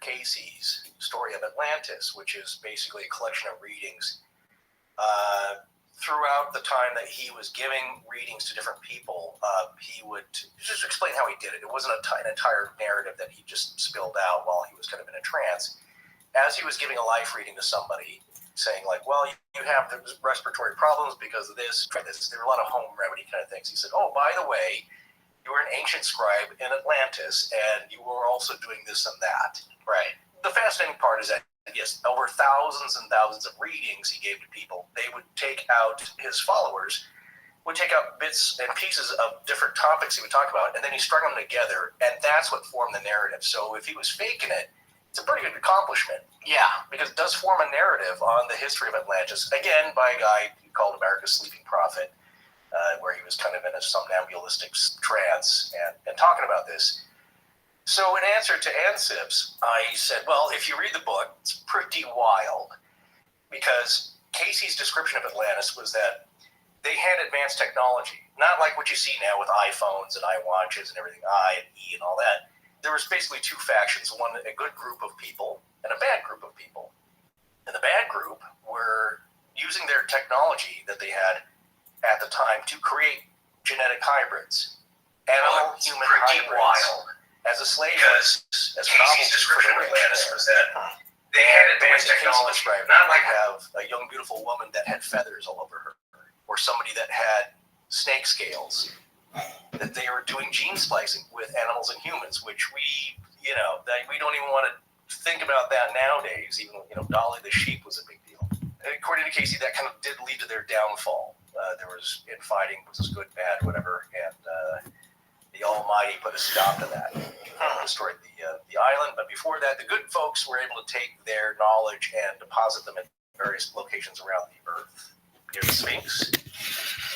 Casey's story of Atlantis, which is basically a collection of readings throughout the time that he was giving readings to different people. He would just explain how he did it. It wasn't an entire narrative that he just spilled out while he was kind of in a trance. As he was giving a life reading to somebody, saying like, well, you have the respiratory problems because of this, try this. There were a lot of home remedy kind of things. He said, oh, by the way, you were an ancient scribe in Atlantis, and you were also doing this and that. Right. The fascinating part is that, yes, over thousands and thousands of readings he gave to people, they would take out, his followers would take out bits and pieces of different topics he would talk about, and then he strung them together, and that's what formed the narrative. So if he was faking it, it's a pretty good accomplishment. Yeah. Because it does form a narrative on the history of Atlantis, again, by a guy called America's Sleeping Prophet, where he was kind of in a somnambulistic trance and talking about this. So in answer to Ansips, I said, well, if you read the book, it's pretty wild, because Casey's description of Atlantis was that they had advanced technology, not like what you see now with iPhones and iWatches and everything, I and E and all that. There was basically two factions, one, a good group of people and a bad group of people. And the bad group were using their technology that they had at the time to create genetic hybrids, animal-human hybrids. Wild. As a slave, as Casey's description of Atlantis was that they had advanced technology, not like have a young, beautiful woman that had feathers all over her, or somebody that had snake scales. That they were doing gene splicing with animals and humans, which we don't even want to think about that nowadays. Even Dolly the sheep was a big deal. And according to Casey, that kind of did lead to their downfall. There was infighting, which was good, bad, whatever, and the Almighty put a stop to that. Destroyed the island, but before that, the good folks were able to take their knowledge and deposit them in various locations around the Earth. Near the Sphinx,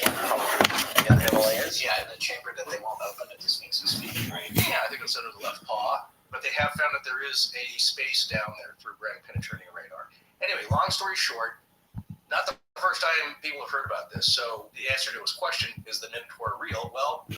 in the Himalayas. Yeah, in the chamber that they won't open at the Sphinx's feet, right? Yeah, I think it's under the left paw. But they have found that there is a space down there through penetrating a radar. Anyway, long story short, not the first time people have heard about this. So the answer to his question, is the Minotaur real? Well,